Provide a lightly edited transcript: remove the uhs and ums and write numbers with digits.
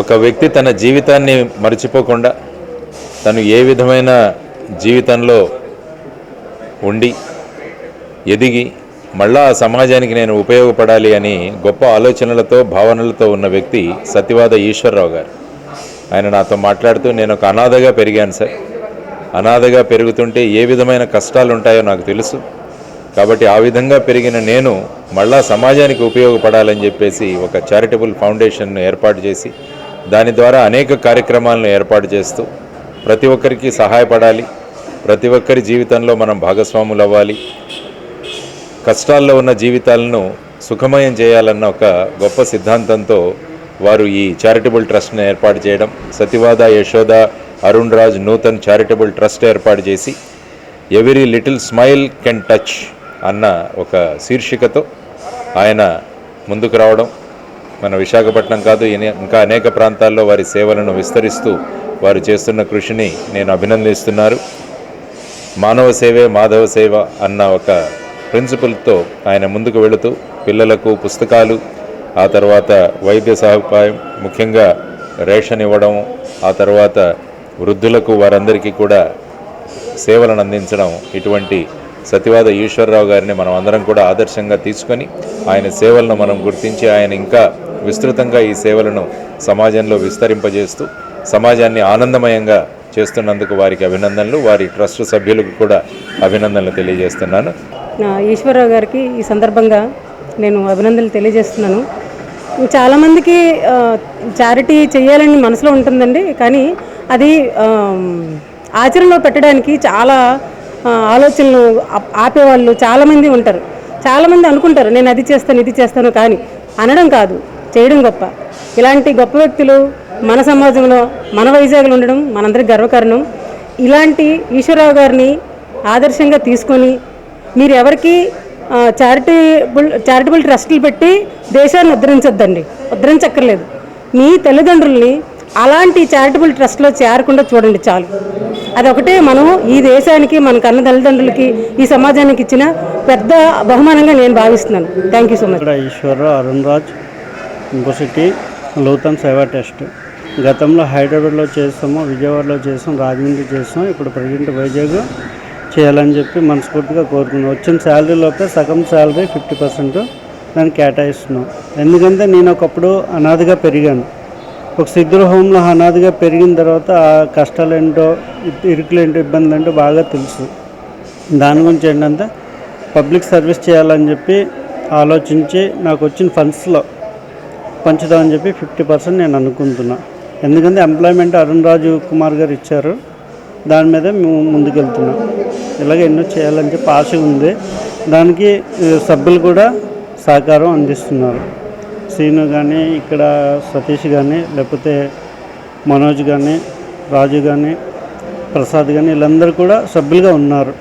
ఒక వ్యక్తి తన జీవితాన్ని మర్చిపోకుండా తను ఏ విధమైన జీవితంలో ఉండి ఎదిగి మళ్ళా ఆ సమాజానికి నేను ఉపయోగపడాలి అని గొప్ప ఆలోచనలతో భావనలతో ఉన్న వ్యక్తి సతివాద ఈశ్వరరావు గారు. ఆయన నాతో మాట్లాడుతూ, నేను ఒక అనాథగా పెరిగాను సార్, అనాథగా పెరుగుతుంటే ఏ విధమైన కష్టాలు ఉంటాయో నాకు తెలుసు, కాబట్టి ఆ విధంగా పెరిగిన నేను మళ్ళా సమాజానికి ఉపయోగపడాలని చెప్పేసి ఒక చారిటబుల్ ఫౌండేషన్ను ఏర్పాటు చేసి దాని ద్వారా అనేక కార్యక్రమాలను ఏర్పాటు చేస్తూ ప్రతి ఒక్కరికి సహాయపడాలి, ప్రతి ఒక్కరి జీవితంలో మనం భాగస్వాములు అవ్వాలి, కష్టాల్లో ఉన్న జీవితాలను సుఖమయం చేయాలన్న ఒక గొప్ప సిద్ధాంతంతో వారు ఈ చారిటబుల్ ట్రస్ట్ని ఏర్పాటు చేయడం, సతివాద యశోద అరుణ్ రాజ్ నూతన్ చారిటబుల్ ట్రస్ట్ ఏర్పాటు చేసి every little smile can touch అన్న ఒక శీర్షికతో ఆయన ముందుకు రావడం, మన విశాఖపట్నం కాదు ఇంకా అనేక ప్రాంతాల్లో వారి సేవలను విస్తరిస్తూ వారు చేస్తున్న కృషిని నేను అభినందిస్తున్నారు. మానవ సేవే మాధవ సేవ అన్న ఒక ప్రిన్సిపల్తో ఆయన ముందుకు వెళుతూ పిల్లలకు పుస్తకాలు, ఆ తర్వాత వైద్య సహాయం, ముఖ్యంగా రేషన్ ఇవ్వడం, ఆ తర్వాత వృద్ధులకు వారందరికీ కూడా సేవలను అందించడం, ఇటువంటి సతివాద ఈశ్వరరావు గారిని మనం అందరం కూడా ఆదర్శంగా తీసుకొని ఆయన సేవలను మనం గుర్తించి ఆయన ఇంకా విస్తృతంగా ఈ సేవలను సమాజంలో విస్తరింపజేస్తూ సమాజాన్ని ఆనందమయంగా చేస్తున్నందుకు వారికి అభినందనలు, వారి ట్రస్ట్ సభ్యులకు కూడా అభినందనలు తెలియజేస్తున్నాను. ఈశ్వరరావు గారికి ఈ సందర్భంగా నేను అభినందనలు తెలియజేస్తున్నాను. చాలామందికి చారిటీ చేయాలని మనసులో ఉంటుందండి, కానీ అది ఆచరణలో పెట్టడానికి చాలా ఆలోచనలు ఆపేవాళ్ళు చాలామంది ఉంటారు. చాలామంది అనుకుంటారు నేను అది చేస్తాను ఇది చేస్తాను, కానీ అనడం కాదు చేయడం గొప్ప. ఇలాంటి గొప్ప వ్యక్తులు మన సమాజంలో మన వైజాగ్లో ఉండడం మనందరికి గర్వకారణం. ఇలాంటి గారిని ఆదర్శంగా తీసుకొని మీరు ఎవరికి చారిటబుల్ ట్రస్టులు పెట్టి దేశాన్ని ఉద్ధరించక్కర్లేదు. మీ తల్లిదండ్రుల్ని అలాంటి చారిటబుల్ ట్రస్ట్లో చేరకుండా చూడండి చాలు. అదొకటే మనం ఈ దేశానికి, మన కన్న తల్లిదండ్రులకి, ఈ సమాజానికి ఇచ్చిన పెద్ద బహుమానంగా నేను భావిస్తున్నాను. Thank you so much. Eswararao Arun Raj ఇంకోసిటీ నూతన్ సేవా టెస్ట్ గతంలో హైదరాబాద్లో చేస్తాము, విజయవాడలో చేస్తాం, రాజమండ్రి చేస్తాం, ఇప్పుడు ప్రజెంట్ వైజాగ్ చేయాలని చెప్పి మనస్ఫూర్తిగా కోరుకున్నాం. వచ్చిన శాలరీలోపే సగం శాలరీ 50% దాన్ని కేటాయిస్తున్నాం. ఎందుకంటే నేను ఒకప్పుడు అనాథగా పెరిగాను. ఒక సిద్ధుల హోంలో అనాథగా పెరిగిన తర్వాత ఆ కష్టాలు ఏంటో, ఇరుకులు ఏంటో, ఇబ్బందులు ఏంటో బాగా తెలుసు. దాని గురించి ఏంటంటే పబ్లిక్ సర్వీస్ చేయాలని చెప్పి ఆలోచించి నాకు వచ్చిన ఫండ్స్లో పంచుదామని చెప్పి 50% నేను అనుకుంటున్నా. ఎందుకంటే ఎంప్లాయ్మెంట్ అరుణ్ రాజు కుమార్ గారు ఇచ్చారు, దాని మీద మేము ముందుకెళ్తున్నాం. ఇలాగ ఎన్నో చేయాలని చెప్పి ఆశ ఉంది. దానికి సభ్యులు కూడా సహకారం అందిస్తున్నారు. శ్రీను కానీ, ఇక్కడ సతీష్ కానీ, లేకపోతే మనోజ్ కానీ, రాజు కానీ, ప్రసాద్ కానీ, వీళ్ళందరూ కూడా సభ్యులుగా ఉన్నారు.